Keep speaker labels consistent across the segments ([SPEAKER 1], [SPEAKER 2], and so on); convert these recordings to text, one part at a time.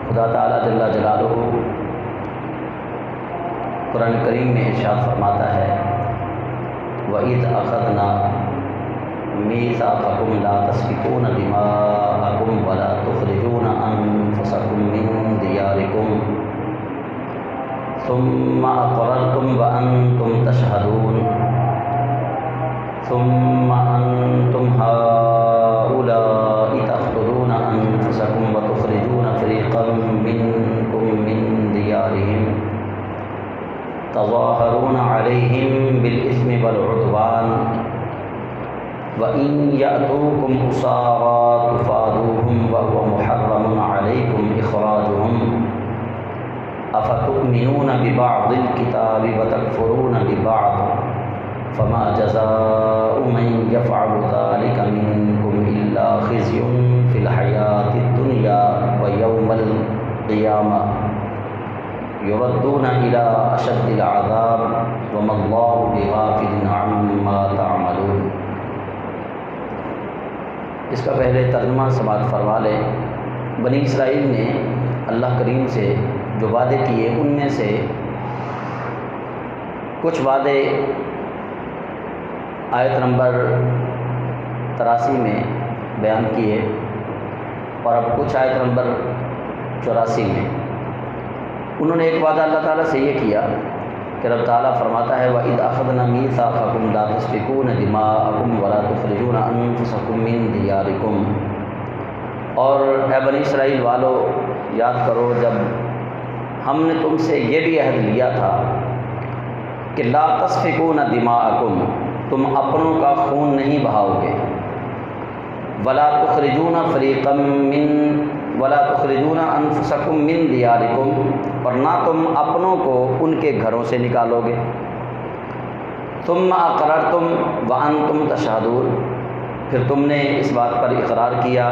[SPEAKER 1] خدا تعالیٰ جل جلالہ قرآن کریم میں ارشاد فرماتا ہے وَإِذْ أَخَذْنَا مِيثَاقَكُمْ لَا تَسْفِكُونَ دِمَاءَكُمْ وَلَا تُخْرِجُونَ أَنفُسَكُمْ مِنْ دِيَارِكُمْ ثُمَّ أَقْرَرْتُمْ وَأَنْتُمْ تَشْهَدُونَ ثُمَّ أَنْتُمْ هَؤُلَاءِ تَقْتُلُونَ أَنفُسَكُمْ وَتُخْرِجُونَ فَرِيقًا مِنْكُمْ مِنْ دِيَارِهِمْ تظاهرون عليهم بالإثم والعدوان وإن يأتوكم أسارى تفادوهم وهو محرم عليكم إخراجهم أفتؤمنون ببعض الكتاب وتكفرون ببعض فما جزاء من يفعل ذلك منكم إلا خزي في الحياة الدنيا ويوم القيامة يردون إلى أشد العذاب وما الله بغافل عما تعملون۔ اس کا پہلے ترجمہ سماعت فرما لیں۔ بنی اسرائیل نے اللہ کریم سے جو وعدے کیے ان میں سے کچھ وعدے آیت نمبر 83 میں بیان کیے اور اب کچھ آیت نمبر 84 میں انہوں نے ایک وعدہ اللہ تعالیٰ سے یہ کیا کہ رب تعالیٰ فرماتا ہے وَإِذْ أَخَذْنَا مِيثَاقَكُمْ لَا تَسْفِكُونَ دِمَاءَكُمْ وَلَا تُخْرِجُونَ أَنفُسَكُمْ مِنْ دِيَارِكُمْ، اور اے بنی اسرائیل والو یاد کرو جب ہم نے تم سے یہ بھی عہد لیا تھا کہ لا تسفکون دماءکم، تم اپنوں کا خون نہیں بہاؤ گے، ولا تخرجون فریقا ولا تخرجون انفسکم من دیارکم، اور نہ تم اپنوں کو ان کے گھروں سے نکالو گے، ثم اقررتم وانتم تشہدون، پھر تم نے اس بات پر اقرار کیا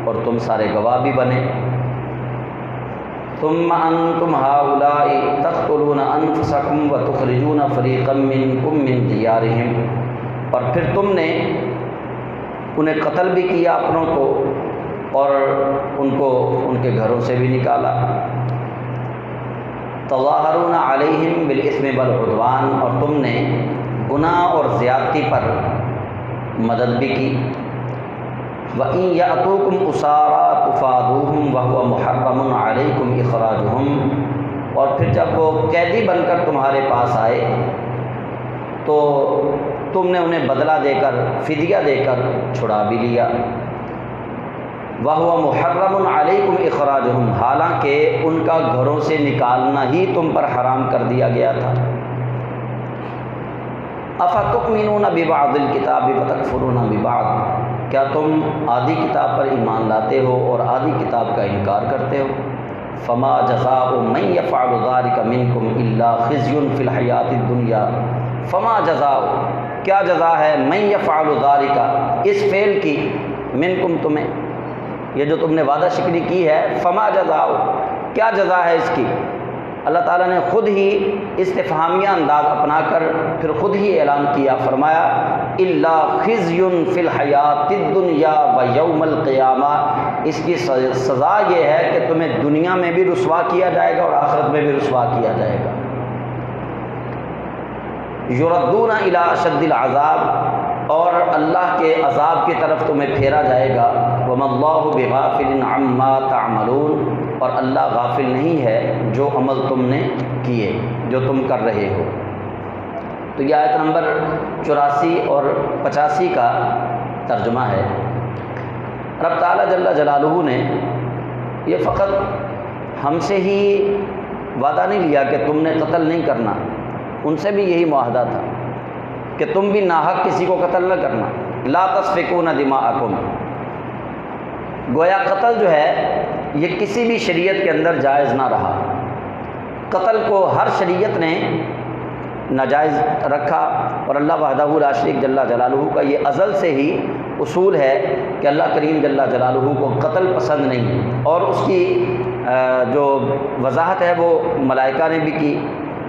[SPEAKER 1] اور تم سارے گواہ بھی بنے، ثم انتم هؤلاء تقتلون انفسکم وتخرجون فریقا منکم من دیارہم، اور پھر تم نے انہیں قتل بھی کیا اپنوں کو اور ان کو ان کے گھروں سے بھی نکالا، تظاہرون علیہم بالاثم والعدوان، اور تم نے گناہ اور زیادتی پر مدد بھی کی، وَإِن يَأْتُوكُمْ أُسَارَى تُفَادُوهُمْ وَهُوَ مُحَرَّمٌ عَلَيْكُمْ إِخْرَاجُهُمْ، اور پھر جب وہ قیدی بن کر تمہارے پاس آئے تو تم نے انہیں بدلہ دے کر فدیہ دے کر چھڑا بھی لیا، وَهُوَ مُحَرَّمٌ عَلَيْكُمْ إِخْرَاجُهُمْ، حالانکہ ان کا گھروں سے نکالنا ہی تم پر حرام کر دیا گیا تھا، أَفَتُؤْمِنُونَ بِبَعْضِ الْكِتَابِ وَتَكْفُرُونَ بِبَعْضٍ، کیا تم آدھی کتاب پر ایمان لاتے ہو اور آدھی کتاب کا انکار کرتے ہو، فَمَا جَزَاءُ مَن يَفْعَلُ ذَلِكَ مِنكُمْ إِلَّا خِزْيٌ فِي الْحَيَاةِ الدُّنْيَا، فَمَا جَزَاءُ، کیا جزا ہے، مَن يَفْعَلُ ذَلِكَ، اس فعل کی، منکم تمہیں، یہ جو تم نے وعدہ شکنی کی ہے، فما جزاء، کیا جزا ہے اس کی، اللہ تعالیٰ نے خود ہی استفہامیہ انداز اپنا کر پھر خود ہی اعلان کیا، فرمایا الا خزی فی الحیات الدنیا ویوم القیامہ، اس کی سزا یہ ہے کہ تمہیں دنیا میں بھی رسوا کیا جائے گا اور آخرت میں بھی رسوا کیا جائے گا، یردون الی اشد العذاب، اور اللہ کے عذاب کی طرف تمہیں پھیرا جائے گا، وما اللہ بغافل عما تعملون، اور اللہ غافل نہیں ہے جو عمل تم نے کیے، جو تم کر رہے ہو۔ تو یہ آیت نمبر 84 اور 85 کا ترجمہ ہے۔ رب تعالیٰ جل جلالہ نے یہ فقط ہم سے ہی وعدہ نہیں لیا کہ تم نے قتل نہیں کرنا، ان سے بھی یہی معاہدہ تھا کہ تم بھی ناحق کسی کو قتل نہ کرنا، لا تسفکون دماءکم، گویا قتل جو ہے یہ کسی بھی شریعت کے اندر جائز نہ رہا، قتل کو ہر شریعت نے ناجائز رکھا، اور اللہ وحدہ لا شریک جل جلالہ کا یہ ازل سے ہی اصول ہے کہ اللہ کریم جل جلالہ کو قتل پسند نہیں، اور اس کی جو وضاحت ہے وہ ملائکہ نے بھی کی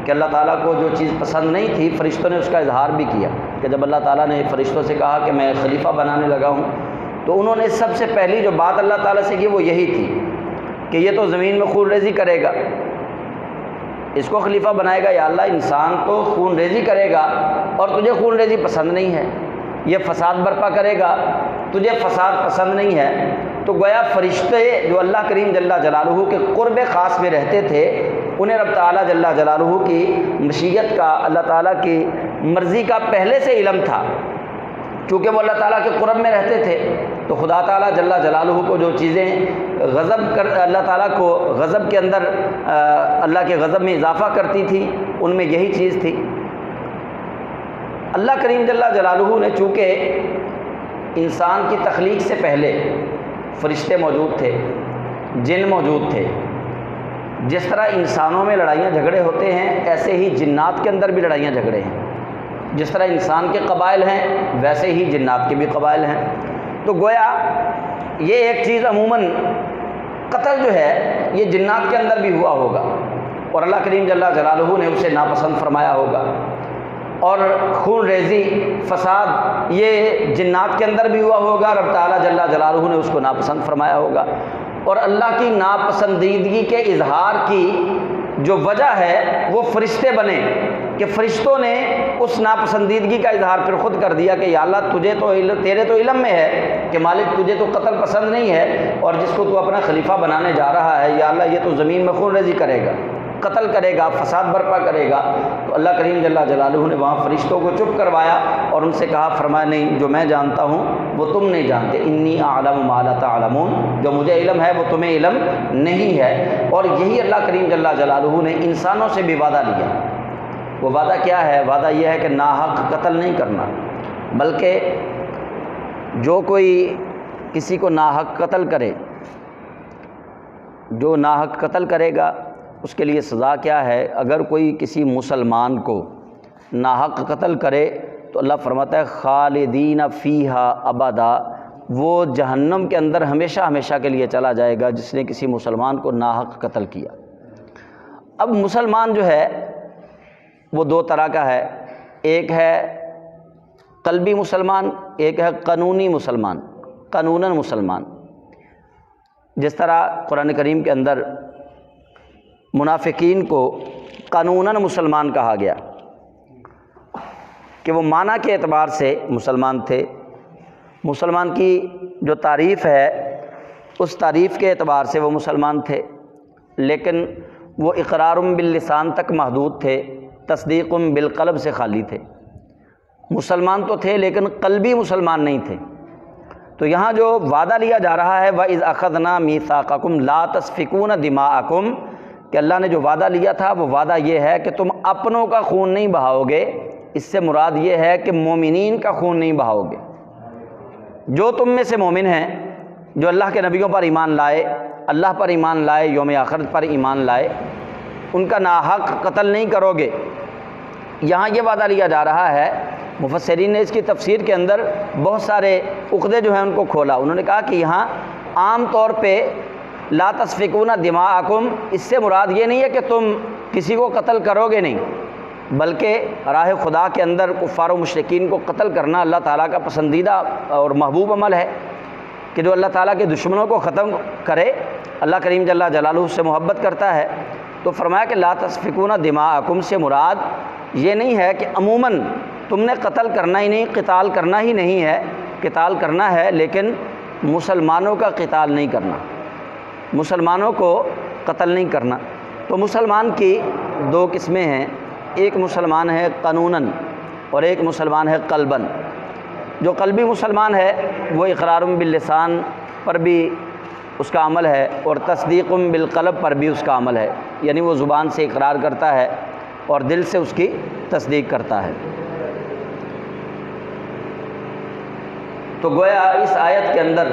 [SPEAKER 1] کہ اللہ تعالیٰ کو جو چیز پسند نہیں تھی فرشتوں نے اس کا اظہار بھی کیا، کہ جب اللہ تعالیٰ نے فرشتوں سے کہا کہ میں خلیفہ بنانے لگا ہوں، تو انہوں نے سب سے پہلی جو بات اللہ تعالیٰ سے کی وہ یہی تھی کہ یہ تو زمین میں خون ریزی کرے گا، اس کو خلیفہ بنائے گا، یا اللہ انسان تو خون ریزی کرے گا اور تجھے خون ریزی پسند نہیں ہے، یہ فساد برپا کرے گا، تجھے فساد پسند نہیں ہے۔ تو گویا فرشتے جو اللہ کریم جل جلالہ کے قرب خاص میں رہتے تھے، انہیں رب تعالیٰ جل جلالہ کی مشیت کا، اللہ تعالیٰ کی مرضی کا پہلے سے علم تھا، چونکہ وہ اللہ تعالیٰ کے قرب میں رہتے تھے۔ تو خدا تعالیٰ جل جلالہ کو جو چیزیں اللہ تعالیٰ کو غضب کے اندر اللہ کے غضب میں اضافہ کرتی تھی، ان میں یہی چیز تھی۔ اللہ کریم جل جلالہ نے چونکہ انسان کی تخلیق سے پہلے فرشتے موجود تھے، جن موجود تھے، جس طرح انسانوں میں لڑائیاں جھگڑے ہوتے ہیں ایسے ہی جنات کے اندر بھی لڑائیاں جھگڑے ہیں، جس طرح انسان کے قبائل ہیں ویسے ہی جنات کے بھی قبائل ہیں۔ تو گویا یہ ایک چیز عموماً قتل جو ہے یہ جنات کے اندر بھی ہوا ہوگا، اور اللہ کریم جل جلالہ نے اسے ناپسند فرمایا ہوگا، اور خون ریزی فساد یہ جنات کے اندر بھی ہوا ہوگا، رب تعالیٰ جل جلالہ نے اس کو ناپسند فرمایا ہوگا۔ اور اللہ کی ناپسندیدگی کے اظہار کی جو وجہ ہے وہ فرشتے بنے، کہ فرشتوں نے اس ناپسندیدگی کا اظہار پھر خود کر دیا کہ یا اللہ تیرے تو علم میں ہے کہ مالک تجھے تو قتل پسند نہیں ہے، اور جس کو تو اپنا خلیفہ بنانے جا رہا ہے یا اللہ یہ تو زمین میں خون ریزی کرے گا، قتل کرے گا، فساد برپا کرے گا۔ تو اللہ کریم جل جلالہ نے وہاں فرشتوں کو چپ کروایا اور ان سے کہا، فرمایا نہیں، جو میں جانتا ہوں وہ تم نہیں جانتے، انی اعلم ما لا تعلمون، جو مجھے علم ہے وہ تمہیں علم نہیں ہے۔ اور یہی اللہ کریم جل جلالہ نے انسانوں سے بھی وعدہ لیا۔ وہ وعدہ کیا ہے؟ وعدہ یہ ہے کہ ناحق قتل نہیں کرنا، بلکہ جو کوئی کسی کو ناحق قتل کرے، جو ناحق قتل کرے گا اس کے لیے سزا کیا ہے؟ اگر کوئی کسی مسلمان کو ناحق قتل کرے تو اللہ فرماتا ہے خالدین فیہا ابدا، وہ جہنم کے اندر ہمیشہ ہمیشہ کے لیے چلا جائے گا جس نے کسی مسلمان کو ناحق قتل کیا۔ اب مسلمان جو ہے وہ دو طرح کا ہے، ایک ہے قلبی مسلمان، ایک ہے قانونی مسلمان، قانوناً مسلمان۔ جس طرح قرآن کریم کے اندر منافقین کو قانوناً مسلمان کہا گیا کہ وہ معنی کے اعتبار سے مسلمان تھے، مسلمان کی جو تعریف ہے اس تعریف کے اعتبار سے وہ مسلمان تھے، لیکن وہ اقرار باللسان تک محدود تھے، تصدیق بالقلب سے خالی تھے۔ مسلمان تو تھے لیکن قلبی مسلمان نہیں تھے۔ تو یہاں جو وعدہ لیا جا رہا ہے وَإِذْ أَخَذْنَا مِيثَاقَكُمْ لَا تَسْفِكُونَ دِمَاءَكُمْ، کہ اللہ نے جو وعدہ لیا تھا وہ وعدہ یہ ہے کہ تم اپنوں کا خون نہیں بہاؤ گے، اس سے مراد یہ ہے کہ مومنین کا خون نہیں بہاؤ گے۔ جو تم میں سے مومن ہیں، جو اللہ کے نبیوں پر ایمان لائے، اللہ پر ایمان لائے، یوم آخرت پر ایمان لائے، ان کا ناحق قتل نہیں کرو گے۔ یہاں یہ وعدہ لیا جا رہا ہے، مفسرین نے اس کی تفسیر کے اندر بہت سارے عقدے جو ہیں ان کو کھولا۔ انہوں نے کہا کہ یہاں عام طور پہ لا تسفکون دماءکم، اس سے مراد یہ نہیں ہے کہ تم کسی کو قتل کرو گے نہیں، بلکہ راہ خدا کے اندر کفار و مشرکین کو قتل کرنا اللہ تعالیٰ کا پسندیدہ اور محبوب عمل ہے، کہ جو اللہ تعالیٰ کے دشمنوں کو ختم کرے، اللہ کریم جل جلالہ اس سے محبت کرتا ہے۔ تو فرمایا کہ لا تسفکون دماءکم سے مراد یہ نہیں ہے کہ عموماً تم نے قتل کرنا ہی نہیں، قتال کرنا ہی نہیں ہے، قتال کرنا ہے لیکن مسلمانوں کا قتال نہیں کرنا، مسلمانوں کو قتل نہیں کرنا۔ تو مسلمان کی دو قسمیں ہیں، ایک مسلمان ہے قانوناً اور ایک مسلمان ہے قلباً۔ جو قلبی مسلمان ہے وہ اقرار باللسان پر بھی اس کا عمل ہے اور تصدیق بالقلب پر بھی اس کا عمل ہے، یعنی وہ زبان سے اقرار کرتا ہے اور دل سے اس کی تصدیق کرتا ہے۔ تو گویا اس آیت کے اندر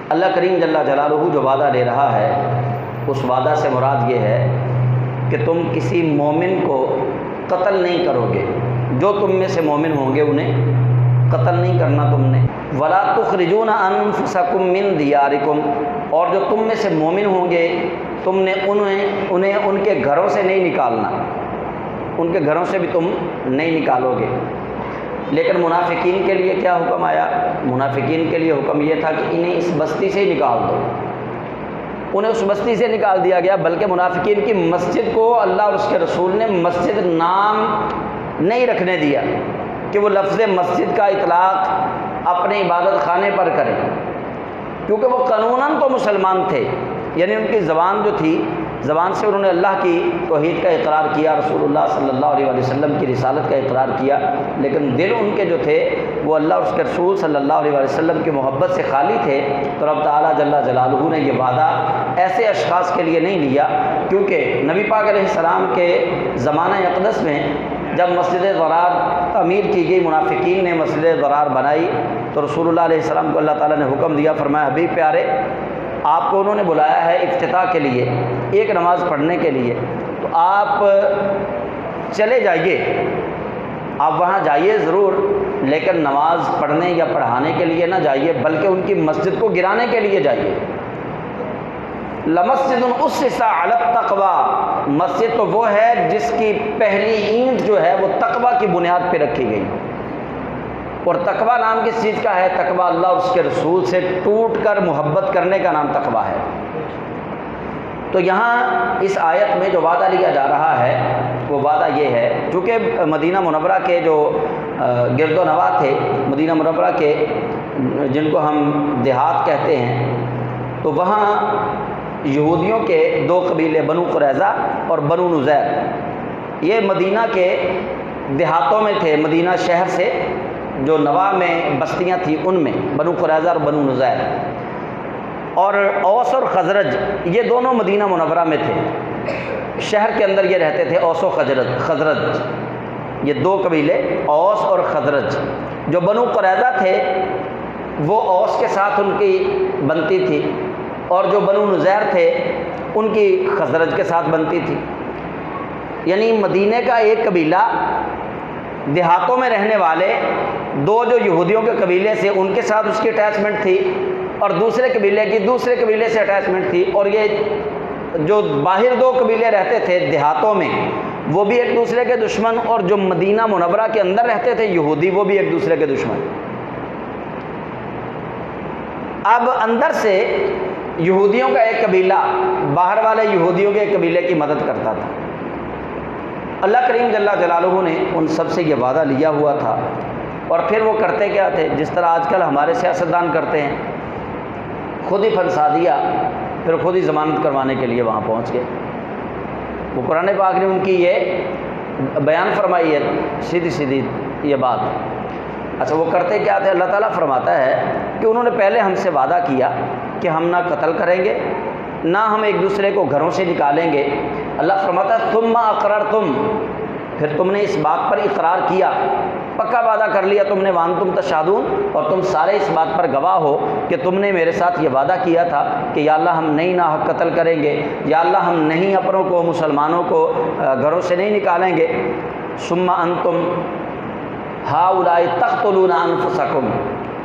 [SPEAKER 1] اللہ کریم جل جلالہ جو وعدہ لے رہا ہے اس وعدہ سے مراد یہ ہے کہ تم کسی مومن کو قتل نہیں کرو گے، جو تم میں سے مومن ہوں گے انہیں قتل نہیں کرنا تم نے۔ ولا تخرجون انفسکم من دیارکم، اور جو تم میں سے مومن ہوں گے تم نے انہیں ان کے گھروں سے نہیں نکالنا، ان کے گھروں سے بھی تم نہیں نکالو گے۔ لیکن منافقین کے لیے کیا حکم آیا؟ منافقین کے لیے حکم یہ تھا کہ انہیں اس بستی سے ہی نکال دو، انہیں اس بستی سے نکال دیا گیا، بلکہ منافقین کی مسجد کو اللہ اور اس کے رسول نے مسجد نام نہیں رکھنے دیا کہ وہ لفظ مسجد کا اطلاق اپنے عبادت خانے پر کریں، کیونکہ وہ قانوناً تو مسلمان تھے، یعنی ان کی زبان جو تھی، زبان سے انہوں نے اللہ کی توحید کا اقرار کیا، رسول اللہ صلی اللہ علیہ وسلم کی رسالت کا اقرار کیا، لیکن دل ان کے جو تھے وہ اللہ اور اس کے رسول صلی اللہ علیہ وسلم کی محبت سے خالی تھے۔ تو رب تعالیٰ جل جلالہ نے یہ وعدہ ایسے اشخاص کے لیے نہیں لیا، کیونکہ نبی پاک علیہ السلام کے زمانہ اقدس میں جب مسجد ضرار تعمیر کی گئی، منافقین نے مسجد ضرار بنائی، تو رسول اللہ علیہ السلام کو اللہ تعالیٰ نے حکم دیا، فرمایا حبیب پیارے آپ کو انہوں نے بلایا ہے افتتاح کے لیے، ایک نماز پڑھنے کے لیے، تو آپ چلے جائیے، آپ وہاں جائیے ضرور، لیکن نماز پڑھنے یا پڑھانے کے لیے نہ جائیے، بلکہ ان کی مسجد کو گرانے کے لیے جائیے۔ لمسجد اسس علی التقوی، مسجد تو وہ ہے جس کی پہلی اینٹ جو ہے وہ تقوی کی بنیاد پہ رکھی گئی، اور تقوی نام کس چیز کا ہے؟ تقوی اللہ اور اس کے رسول سے ٹوٹ کر محبت کرنے کا نام تقوی ہے۔ تو یہاں اس آیت میں جو وعدہ لیا جا رہا ہے وہ وعدہ یہ ہے، چونکہ مدینہ منورہ کے جو گرد و نواح تھے، مدینہ منورہ کے جن کو ہم دیہات کہتے ہیں، تو وہاں یہودیوں کے دو قبیلے بنو قریظہ اور بنو نذیر، یہ مدینہ کے دیہاتوں میں تھے، مدینہ شہر سے جو نواح میں بستیاں تھیں ان میں بنو قریظہ اور بنو نذیر، اور اوس اور خزرج یہ دونوں مدینہ منورہ میں تھے، شہر کے اندر یہ رہتے تھے، اوس و خزرج، یہ دو قبیلے اوس اور خزرج۔ جو بنو قریظہ تھے وہ اوس کے ساتھ ان کی بنتی تھی، اور جو بنو نذیر تھے ان کی خزرج کے ساتھ بنتی تھی، یعنی مدینے کا ایک قبیلہ دیہاتوں میں رہنے والے دو جو یہودیوں کے قبیلے سے ان کے ساتھ اس کی اٹیچمنٹ تھی، اور دوسرے قبیلے کی دوسرے قبیلے سے اٹیچمنٹ تھی، اور یہ جو باہر دو قبیلے رہتے تھے دیہاتوں میں وہ بھی ایک دوسرے کے دشمن، اور جو مدینہ منورہ کے اندر رہتے تھے یہودی وہ بھی ایک دوسرے کے دشمن۔ اب اندر سے یہودیوں کا ایک قبیلہ باہر والے یہودیوں کے ایک قبیلے کی مدد کرتا تھا۔ اللہ کریم جل جلالہ نے ان سب سے یہ وعدہ لیا ہوا تھا، اور پھر وہ کرتے کیا تھے؟ جس طرح آج کل ہمارے سیاستدان کرتے ہیں، خود ہی پھنسا دیا، پھر خود ہی ضمانت کروانے کے لیے وہاں پہنچ گئے۔ وہ قرآن پاک نے ان کی یہ بیان فرمائی ہے سیدھی سیدھی یہ بات۔ اچھا وہ کرتے کیا تھے؟ اللہ تعالیٰ فرماتا ہے کہ انہوں نے پہلے ہم سے وعدہ کیا کہ ہم نہ قتل کریں گے، نہ ہم ایک دوسرے کو گھروں سے نکالیں گے۔ اللہ فرماتا ہے ثم اقررتم، پھر تم نے اس بات پر اقرار کیا، پکا وعدہ کر لیا تم نے، وانتم تشہدون، اور تم سارے اس بات پر گواہ ہو کہ تم نے میرے ساتھ یہ وعدہ کیا تھا کہ یا اللہ ہم نہیں ناحق قتل کریں گے، یا اللہ ہم نہیں اپنوں کو مسلمانوں کو گھروں سے نہیں نکالیں گے۔ ثم انتم ہؤلاء تقتلون انفسکم،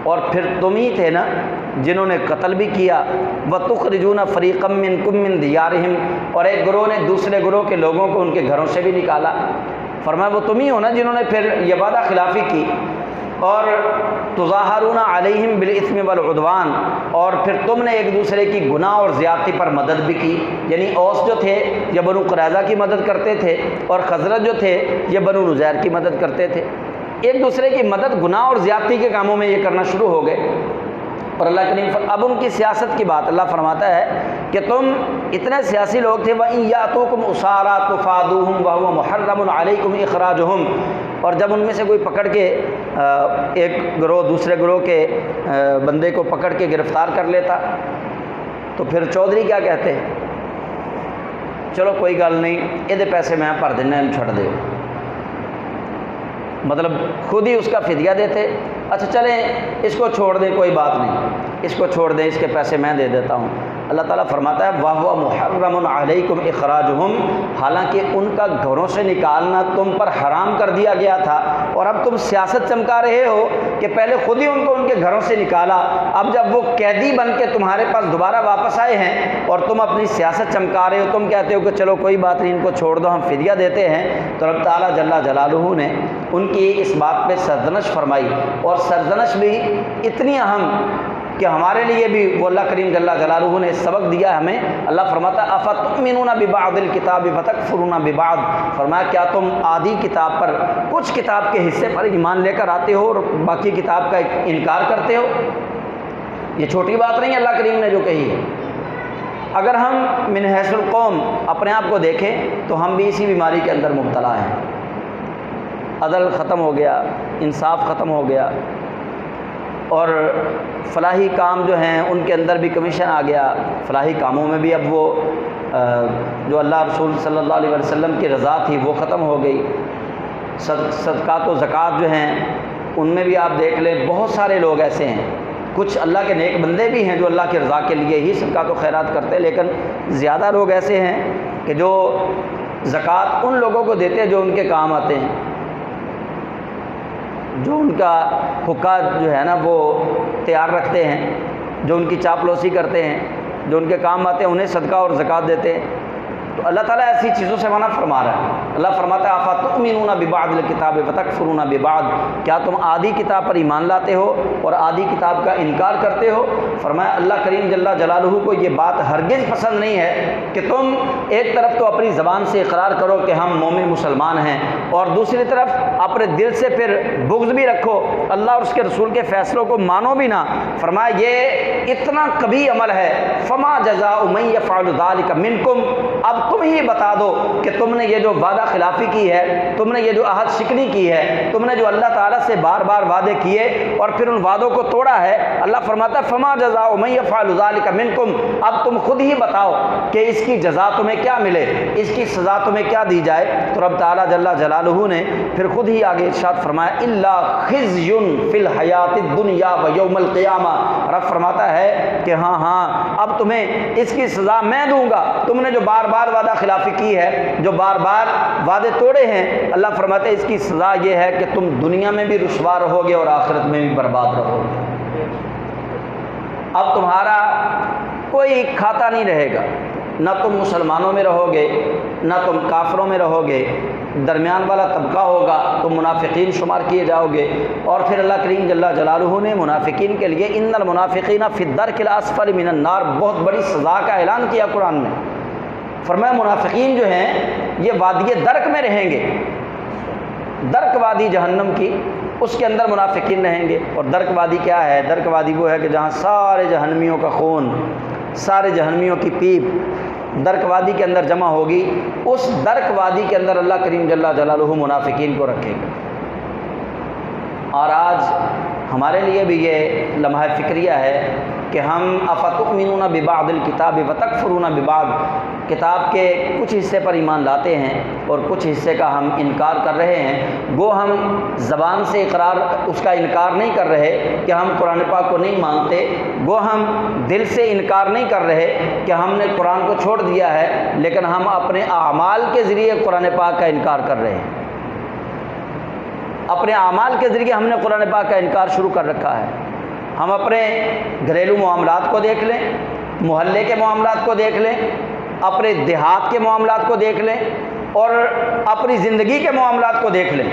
[SPEAKER 1] اور پھر تم ہی تھے نا جنہوں نے قتل بھی کیا، وتخرجون فریقا منکم من دیارہم، اور ایک گروہ نے دوسرے گروہ کے لوگوں کو ان کے گھروں سے بھی نکالا۔ فرمایا وہ تم ہی ہو نا جنہوں نے پھر یہ وعدہ خلافی کی، اور تظاہرون علیہم بالاثم والعدوان، اور پھر تم نے ایک دوسرے کی گناہ اور زیادتی پر مدد بھی کی، یعنی اوس جو تھے یہ بنو قریظہ کی مدد کرتے تھے، اور خزرج جو تھے یہ بنو نذیر کی مدد کرتے تھے، ایک دوسرے کی مدد گناہ اور زیادتی کے کاموں میں یہ کرنا شروع ہو گئے۔ اور اللہ کریم اب ان کی سیاست کی بات اللہ فرماتا ہے کہ تم اتنے سیاسی لوگ تھے، وَإِن يَأْتُوكُمْ أُسَارَىٰ تُفَادُوهُمْ وَهُوَ مُحَرَّمٌ عَلَيْكُمْ إِخْرَاجُهُمْ، اور جب ان میں سے کوئی پکڑ کے ایک گروہ دوسرے گروہ کے بندے کو پکڑ کے گرفتار کر لیتا تو پھر چودھری کیا کہتے ہیں؟ چلو کوئی گل نہیں، یہ پیسے میں بھر دینا، چھڑ دے، مطلب خود ہی اس کا فدیہ دیتے، اچھا چلیں اس کو چھوڑ دیں، کوئی بات نہیں، اس کو چھوڑ دیں، اس کے پیسے میں دے دیتا ہوں۔ اللہ تعالیٰ فرماتا ہے وَهُوَ مُحَرَّمٌ عَلَيْكُمْ إِخْرَاجُهُمْ، حالانکہ ان کا گھروں سے نکالنا تم پر حرام کر دیا گیا تھا، اور اب تم سیاست چمکا رہے ہو کہ پہلے خود ہی ان کو ان کے گھروں سے نکالا، اب جب وہ قیدی بن کے تمہارے پاس دوبارہ واپس آئے ہیں اور تم اپنی سیاست چمکا رہے ہو، تم کہتے ہو کہ چلو کوئی بات نہیں، ان کو چھوڑ دو، ہم فدیہ دیتے ہیں، تو رب تعالیٰ جل جلالہ نے ان کی اس بات پہ سرزنش فرمائی، اور سرزنش بھی اتنی اہم کہ ہمارے لیے بھی وہ اللہ کریم جل جلالہ نے سبق دیا ہمیں۔ اللہ فرماتا ہے افتؤمنون ببعض الکتاب وتکفرون ببعض، فرمایا کیا تم آدھی کتاب پر، کچھ کتاب کے حصے پر ایمان لے کر آتے ہو اور باقی کتاب کا انکار کرتے ہو؟ یہ چھوٹی بات نہیں اللہ کریم نے جو کہی ہے۔ اگر ہم من حیث القوم اپنے آپ کو دیکھیں تو ہم بھی اسی بیماری کے اندر مبتلا ہیں۔ عدل ختم ہو گیا، انصاف ختم ہو گیا، اور فلاحی کام جو ہیں ان کے اندر بھی کمیشن آ گیا، فلاحی کاموں میں بھی اب وہ جو اللہ رسول صلی اللہ علیہ وسلم کی رضا تھی وہ ختم ہو گئی۔ صدقات و زکوٰۃ جو ہیں ان میں بھی آپ دیکھ لیں بہت سارے لوگ ایسے ہیں، کچھ اللہ کے نیک بندے بھی ہیں جو اللہ کی رضا کے لیے ہی صدقات و خیرات کرتے ہیں، لیکن زیادہ لوگ ایسے ہیں کہ جو زکوٰۃ ان لوگوں کو دیتے ہیں جو ان کے کام آتے ہیں، جو ان کا حقہ جو ہے نا وہ تیار رکھتے ہیں، جو ان کی چاپلوسی کرتے ہیں، جو ان کے کام آتے ہیں، انہیں صدقہ اور زکوٰۃ دیتے ہیں۔ تو اللہ تعالیٰ ایسی چیزوں سے منع فرما رہا ہے۔ اللہ فرماتا ہے افتؤمنون ببعض الکتاب وتکفرون ببعض، کیا تم آدھی کتاب پر ایمان لاتے ہو اور آدھی کتاب کا انکار کرتے ہو؟ فرمایا اللہ کریم جل جلالہ کو یہ بات ہرگز پسند نہیں ہے کہ تم ایک طرف تو اپنی زبان سے اقرار کرو کہ ہم مومن مسلمان ہیں، اور دوسری طرف اپنے دل سے پھر بغض بھی رکھو، اللہ اور اس کے رسول کے فیصلوں کو مانو بھی نہ۔ فرمایا یہ اتنا کبھی عمل ہے، فما جزاء من یفعل ذلک منکم، اب تم ہی بتا دو کہ تم نے یہ جو وعدہ خلافی کی ہے، تم نے یہ جو عہد شکنی کی ہے، تم نے جو اللہ تعالیٰ سے بار بار وعدے کیے اور پھر ان وعدوں کو توڑا ہے، اللہ فرماتا ہے فما جزاء من یفعل ذلک منکم، اب تم خود ہی بتاؤ کہ اس کی جزا تمہیں کیا ملے، اس کی سزا تمہیں کیا دی جائے۔ تو رب تعالیٰ جل جلالہ نے پھر خود ہی آگے ارشاد فرمایا الا خزی فی الحیات الدنیا و یوم القیامہ، رب فرماتا ہے کہ ہاں اب تمہیں اس کی سزا میں دوں گا، تم نے جو بار بار وعدہ خلافی کی ہے، جو بار بار وعدے توڑے ہیں، اللہ فرماتے ہیں اس کی سزا یہ ہے کہ تم دنیا میں بھی رسوا رہو گے اور آخرت میں بھی برباد رہو گے۔ اب تمہارا کوئی کھاتا نہیں رہے گا، نہ تم مسلمانوں میں رہو گے نہ تم کافروں میں رہو گے، درمیان والا طبقہ ہوگا، تم منافقین شمار کیے جاؤ گے۔ اور پھر اللہ کریم جل جلالہ نے منافقین کے لیے ان المنافقین فی الدرک الاسفل من النار بہت بڑی سزا کا اعلان کیا قرآن میں۔ فرمایا منافقین جو ہیں یہ وادی درک میں رہیں گے، درک وادی جہنم کی، اس کے اندر منافقین رہیں گے۔ اور درک وادی کیا ہے؟ درک وادی وہ ہے کہ جہاں سارے جہنمیوں کا خون، سارے جہنمیوں کی پیپ درک وادی کے اندر جمع ہوگی، اس درک وادی کے اندر اللہ کریم جل جلالہ منافقین کو رکھے گا۔ اور آج ہمارے لیے بھی یہ لمحہ فکریہ ہے کہ ہم افتؤمنون ببعض الکتاب وتکفرون ببعض، کتاب کے کچھ حصے پر ایمان لاتے ہیں اور کچھ حصے کا ہم انکار کر رہے ہیں۔ گو ہم زبان سے اقرار اس کا انکار نہیں کر رہے کہ ہم قرآن پاک کو نہیں مانتے، گو ہم دل سے انکار نہیں کر رہے کہ ہم نے قرآن کو چھوڑ دیا ہے، لیکن ہم اپنے اعمال کے ذریعے قرآن پاک کا انکار کر رہے ہیں۔ اپنے اعمال کے ذریعے ہم نے قرآن پاک کا انکار شروع کر رکھا ہے۔ ہم اپنے گھریلو معاملات کو دیکھ لیں، محلے کے معاملات کو دیکھ لیں، اپنے دیہات کے معاملات کو دیکھ لیں، اور اپنی زندگی کے معاملات کو دیکھ لیں۔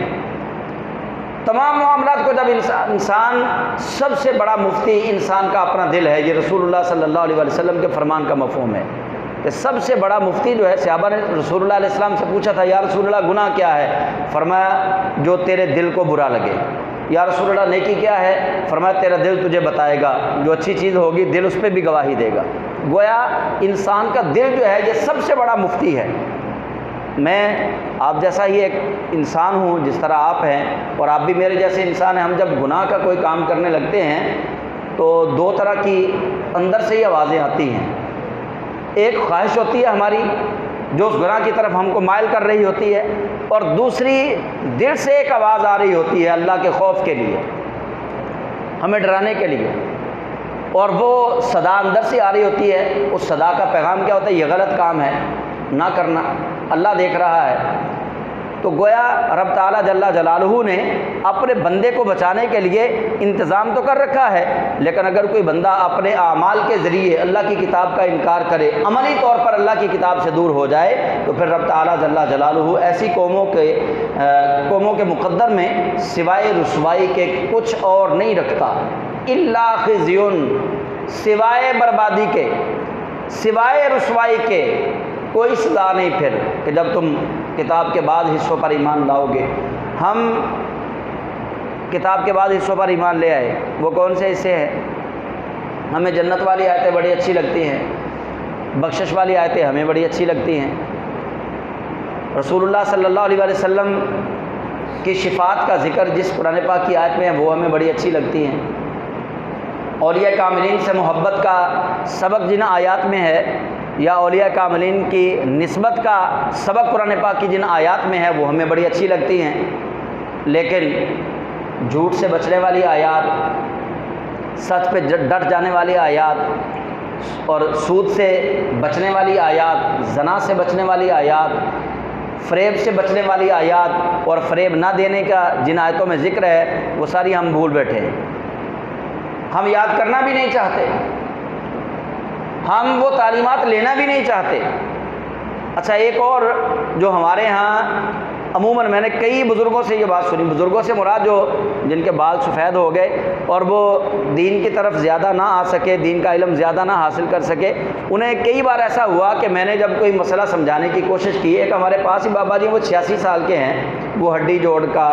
[SPEAKER 1] تمام معاملات کو جب انسان سب سے بڑا مفتی انسان کا اپنا دل ہے، یہ رسول اللہ صلی اللہ علیہ وسلم کے فرمان کا مفہوم ہے کہ سب سے بڑا مفتی جو ہے، صحابہ نے رسول اللہ علیہ السلام سے پوچھا تھا یا رسول اللہ گناہ کیا ہے؟ فرمایا جو تیرے دل کو برا لگے۔ یا رسول اللہ نیکی کیا ہے؟ فرمایا تیرا دل تجھے بتائے گا، جو اچھی چیز ہوگی دل اس پہ بھی گواہی دے گا۔ گویا انسان کا دل جو ہے یہ سب سے بڑا مفتی ہے۔ میں آپ جیسا ہی ایک انسان ہوں جس طرح آپ ہیں، اور آپ بھی میرے جیسے انسان ہیں۔ ہم جب گناہ کا کوئی کام کرنے لگتے ہیں تو دو طرح کی اندر سے ہی آوازیں آتی ہیں۔ ایک خواہش ہوتی ہے ہماری جو اس گناہ کی طرف ہم کو مائل کر رہی ہوتی ہے، اور دوسری دل سے ایک آواز آ رہی ہوتی ہے اللہ کے خوف کے لیے، ہمیں ڈرانے کے لیے، اور وہ صدا اندر سے آ رہی ہوتی ہے۔ اس صدا کا پیغام کیا ہوتا ہے؟ یہ غلط کام ہے، نہ کرنا، اللہ دیکھ رہا ہے۔ تو گویا رب تعالیٰ جل جلالہ نے اپنے بندے کو بچانے کے لیے انتظام تو کر رکھا ہے، لیکن اگر کوئی بندہ اپنے اعمال کے ذریعے اللہ کی کتاب کا انکار کرے، عملی طور پر اللہ کی کتاب سے دور ہو جائے، تو پھر رب تعالیٰ جل جلالہ ایسی قوموں کے مقدر میں سوائے رسوائی کے کچھ اور نہیں رکھتا۔ الا خزیٌ، سوائے بربادی کے، سوائے رسوائی کے کوئی سزا نہیں پھر کہ جب تم کتاب کے بعد حصوں پر ایمان لاؤ گے۔ ہم کتاب کے بعد حصوں پر ایمان لے آئے، وہ کون سے حصے ہیں؟ ہمیں جنت والی آیتیں بڑی اچھی لگتی ہیں، بخشش والی آیتیں ہمیں بڑی اچھی لگتی ہیں، رسول اللہ صلی اللہ علیہ وآلہ وسلم کی شفاعت کا ذکر جس قرآن پاک کی آیت میں ہے وہ ہمیں بڑی اچھی لگتی ہیں، اولیاء کاملین سے محبت کا سبق جن آیات میں ہے یا اولیاء کاملین کی نسبت کا سبق قرآن پاک کی جن آیات میں ہے وہ ہمیں بڑی اچھی لگتی ہیں، لیکن جھوٹ سے بچنے والی آیات، سچ پہ ڈٹ جانے والی آیات، اور سود سے بچنے والی آیات، زنا سے بچنے والی آیات، فریب سے بچنے والی آیات اور فریب نہ دینے کا جن آیتوں میں ذکر ہے وہ ساری ہم بھول بیٹھے ہیں، ہم یاد کرنا بھی نہیں چاہتے، ہم وہ تعلیمات لینا بھی نہیں چاہتے۔ اچھا، ایک اور جو ہمارے ہاں عموماً میں نے کئی بزرگوں سے یہ بات سنی، بزرگوں سے مراد جو جن کے بال سفید ہو گئے اور وہ دین کی طرف زیادہ نہ آ سکے، دین کا علم زیادہ نہ حاصل کر سکے، انہیں کئی بار ایسا ہوا کہ میں نے جب کوئی مسئلہ سمجھانے کی کوشش کی، ایک ہمارے پاس ہی بابا جی، وہ 86 سال کے ہیں، وہ ہڈی جوڑ کا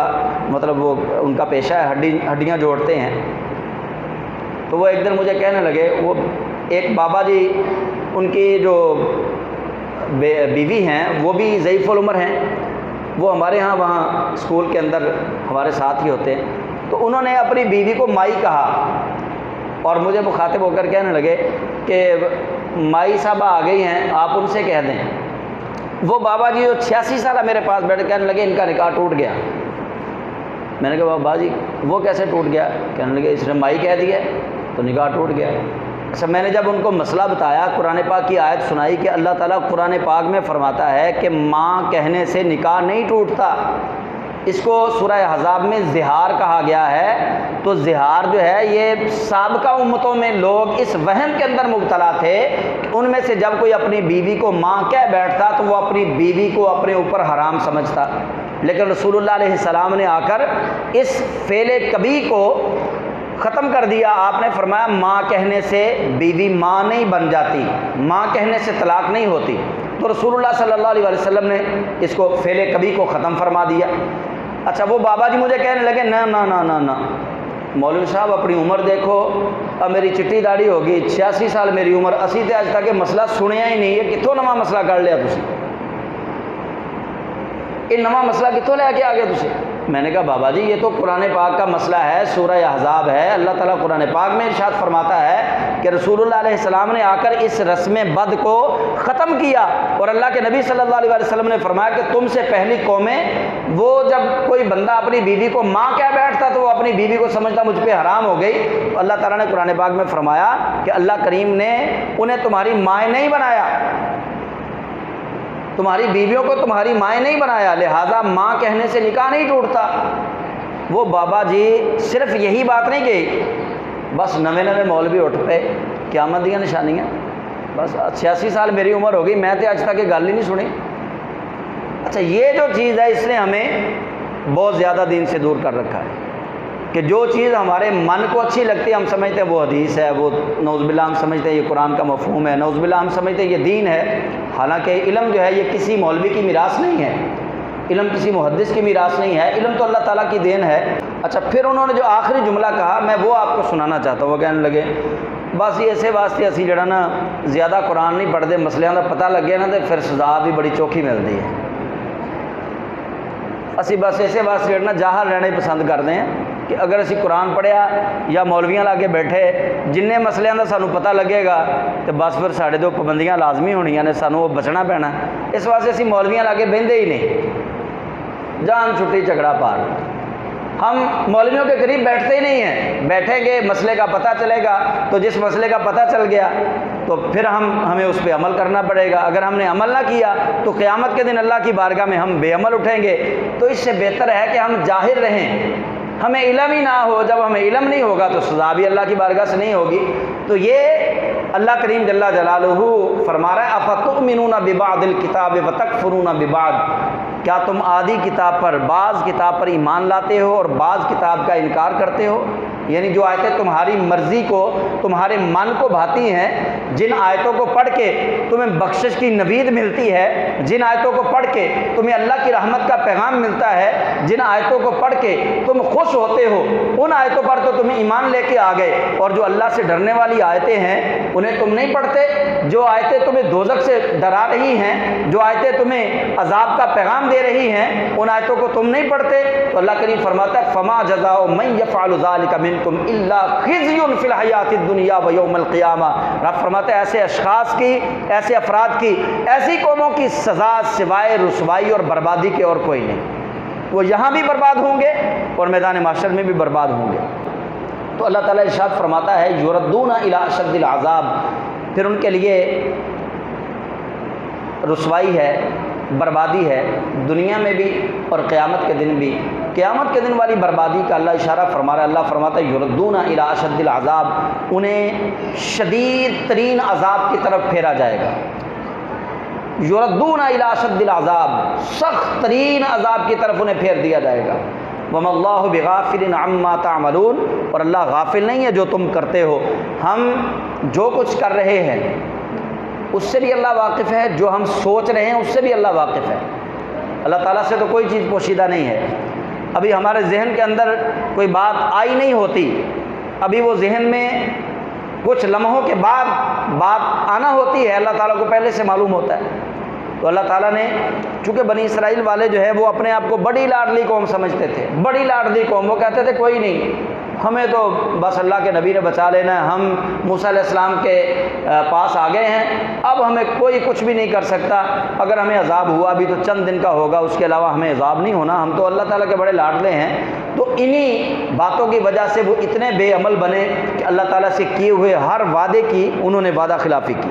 [SPEAKER 1] مطلب وہ ان کا پیشہ ہے، ہڈیاں جوڑتے ہیں، تو وہ ایک دن مجھے کہنے لگے، وہ ایک بابا جی ان کی جو بیوی ہیں وہ بھی ضعیف العمر ہیں، وہ ہمارے ہاں وہاں اسکول کے اندر ہمارے ساتھ ہی ہوتے ہیں، تو انہوں نے اپنی بیوی کو مائی کہا اور مجھے مخاطب ہو کر کہنے لگے کہ مائی صاحبہ آ گئی ہیں، آپ ان سے کہہ دیں۔ وہ بابا جی جو 86 سالہ میرے پاس بیٹھے کہنے لگے ان کا نکاح ٹوٹ گیا۔ میں نے کہا بابا جی وہ کیسے ٹوٹ گیا؟ کہنے لگے اس نے مائی کہہ دیا تو نکاح ٹوٹ گیا۔ اچھا، میں نے جب ان کو مسئلہ بتایا، قرآن پاک کی آیت سنائی کہ اللہ تعالیٰ قرآن پاک میں فرماتا ہے کہ ماں کہنے سے نکاح نہیں ٹوٹتا، اس کو سورہ احزاب میں زہار کہا گیا ہے، تو زہار جو ہے یہ سابقہ امتوں میں لوگ اس وہم کے اندر مبتلا تھے کہ ان میں سے جب کوئی اپنی بیوی کو ماں کہہ بیٹھتا تو وہ اپنی بیوی کو اپنے اوپر حرام سمجھتا، لیکن رسول اللہ علیہ السلام نے آ کر اس فعل کبھی کو ختم کر دیا۔ آپ نے فرمایا ماں کہنے سے بیوی ماں نہیں بن جاتی، ماں کہنے سے طلاق نہیں ہوتی، تو رسول اللہ صلی اللہ علیہ وسلم نے اس کو فعل کبھی کو ختم فرما دیا۔ اچھا، وہ بابا جی مجھے کہنے لگے نہ نہ نہ نہ نہ مولوی صاحب اپنی عمر دیکھو، اب میری چٹی داڑھی ہوگی، 86 سال میری عمر، اسی تے اج تک یہ مسئلہ سنیا ہی نہیں ہے، کتوں نواں مسئلہ کر لیا تسی، یہ نواں مسئلہ کتوں لے کے آ گیا تسی؟ میں نے کہا بابا جی یہ تو قرآن پاک کا مسئلہ ہے، سورہ احزاب ہے، اللہ تعالیٰ قرآن پاک میں ارشاد فرماتا ہے کہ رسول اللہ علیہ السلام نے آ کر اس رسم بد کو ختم کیا، اور اللہ کے نبی صلی اللہ علیہ وسلم نے فرمایا کہ تم سے پہلی قومیں، وہ جب کوئی بندہ اپنی بیوی کو ماں کہہ بیٹھتا تو وہ اپنی بیوی کو سمجھتا مجھ پہ حرام ہو گئی، تو اللہ تعالیٰ نے قرآن پاک میں فرمایا کہ اللہ کریم نے انہیں تمہاری مائیں نہیں بنایا، تمہاری بیویوں کو تمہاری مائیں نہیں بنایا، لہٰذا ماں کہنے سے نکاح نہیں ٹوٹتا۔ وہ بابا جی صرف یہی بات نہیں کہی، بس نویں مولوی اٹھ پے، قیامت دیا نشانیاں، بس 86 سال میری عمر ہوگی، میں تو آج تک یہ گل ہی نہیں سنی۔ اچھا، یہ جو چیز ہے اس نے ہمیں بہت زیادہ دین سے دور کر رکھا ہے کہ جو چیز ہمارے من کو اچھی لگتی ہے ہم سمجھتے ہیں وہ حدیث ہے، وہ نعوذ باللہ ہم سمجھتے ہیں یہ قرآن کا مفہوم ہے، نعوذ باللہ ہم سمجھتے ہیں یہ دین ہے، حالانکہ علم جو ہے یہ کسی مولوی کی میراث نہیں ہے، علم کسی محدث کی میراث نہیں ہے، علم تو اللہ تعالیٰ کی دین ہے۔ اچھا، پھر انہوں نے جو آخری جملہ کہا میں وہ آپ کو سنانا چاہتا ہوں۔ وہ کہنے لگے بس یہ اسے واسطے اسی جڑا نا زیادہ قرآن نہیں پڑھتے، مسئلے کا پتہ لگے نا تو پھر سزا بھی بڑی چوکھی ملتی ہے، اسی بس اسے واسطے جڑنا جاہل رہنا ہی پسند کرتے ہیں کہ اگر اسی قرآن پڑھیا یا مولویاں لاگے بیٹھے جن مسئلے کا سانوں پتہ لگے گا تو بس پھر ساڑھے تو پابندیاں لازمی ہونیاں نے، سانوں وہ بچنا پینا، اس واسطے اسی مولویاں لاگے بہندے ہی نہیں، جان چھٹی جھگڑا پار، ہم مولویوں کے قریب بیٹھتے ہی نہیں ہیں، بیٹھیں گے مسئلے کا پتہ چلے گا تو جس مسئلے کا پتہ چل گیا تو پھر ہمیں اس پہ عمل کرنا پڑے گا، اگر ہم نے عمل نہ کیا تو قیامت کے دن اللہ کی بارگاہ میں ہم بے عمل اٹھیں گے۔ تو اس سے بہتر ہے کہ ہم جاہل رہیں، ہمیں علم ہی نہ ہو، جب ہمیں علم نہیں ہوگا تو سزا بھی اللہ کی بارگاہ سے نہیں ہوگی۔ تو یہ اللہ کریم جل جلالہ فرما رہا ہے افتؤمنون ببعض الکتاب وتکفرون ببعض، کیا تم آدھی کتاب پر بعض کتاب پر ایمان لاتے ہو اور بعض کتاب کا انکار کرتے ہو؟ یعنی جو آیتیں تمہاری مرضی کو، تمہارے من کو بھاتی ہیں، جن آیتوں کو پڑھ کے تمہیں بخشش کی نوید ملتی ہے، جن آیتوں کو پڑھ کے تمہیں اللہ کی رحمت کا پیغام ملتا ہے، جن آیتوں کو پڑھ کے تم خوش ہوتے ہو، ان آیتوں پر تو تمہیں ایمان لے کے آ گئے، اور جو اللہ سے ڈرنے والی آیتیں ہیں انہیں تم نہیں پڑھتے، جو آیتیں تمہیں دوزخ سے ڈرا رہی ہیں، جو آیتیں تمہیں عذاب کا پیغام دے رہی ہیں، ان آیتوں کو تم نہیں پڑھتے۔ تو اللہ کریم فرماتا ہے فما جزاء من یفعل ذلک منکم الا خزی فی الحیات الدنیا و یوم القیامہ۔ رب فرماتا ہے ایسے اشخاص کی، ایسے افراد کی، ایسی قوموں کی سزا سوائے رسوائی اور بربادی کے اور کوئی نہیں، وہ یہاں بھی برباد ہوں گے اور میدان محشر میں بھی برباد ہوں گے۔ تو اللہ تعالیٰ ارشاد فرماتی ہے یردون الی اشد العذاب، پھر ان کے لیے رسوائی ہے، بربادی ہے، دنیا میں بھی اور قیامت کے دن بھی۔ قیامت کے دن والی بربادی کا اللہ اشارہ فرما رہا ہے، اللہ فرماتا ہے یردون الی اشد العذاب، انہیں شدید ترین عذاب کی طرف پھیرا جائے گا۔ یردون الی اشد العذاب، سخت ترین عذاب کی طرف انہیں پھیر دیا جائے گا۔ وما اللہ بغافل عما تعملون، اور اللہ غافل نہیں ہے جو تم کرتے ہو۔ ہم جو کچھ کر رہے ہیں اس سے بھی اللہ واقف ہے، جو ہم سوچ رہے ہیں اس سے بھی اللہ واقف ہے۔ اللہ تعالیٰ سے تو کوئی چیز پوشیدہ نہیں ہے۔ ابھی ہمارے ذہن کے اندر کوئی بات آئی نہیں ہوتی، ابھی وہ ذہن میں کچھ لمحوں کے بعد بات آنا ہوتی ہے، اللہ تعالیٰ کو پہلے سے معلوم ہوتا ہے۔ تو اللہ تعالیٰ نے، چونکہ بنی اسرائیل والے جو ہے وہ اپنے آپ کو بڑی لاڈلی قوم سمجھتے تھے، بڑی لاڈلی قوم، وہ کہتے تھے کوئی نہیں، ہمیں تو بس اللہ کے نبی نے بچا لینا ہے، ہم موسیٰ علیہ السلام کے پاس آ گئے ہیں، اب ہمیں کوئی کچھ بھی نہیں کر سکتا، اگر ہمیں عذاب ہوا بھی تو چند دن کا ہوگا، اس کے علاوہ ہمیں عذاب نہیں ہونا، ہم تو اللہ تعالیٰ کے بڑے لاڈلے ہیں۔ تو انہی باتوں کی وجہ سے وہ اتنے بے عمل بنے کہ اللہ تعالیٰ سے کیے ہوئے ہر وعدے کی انہوں نے وعدہ خلافی کی۔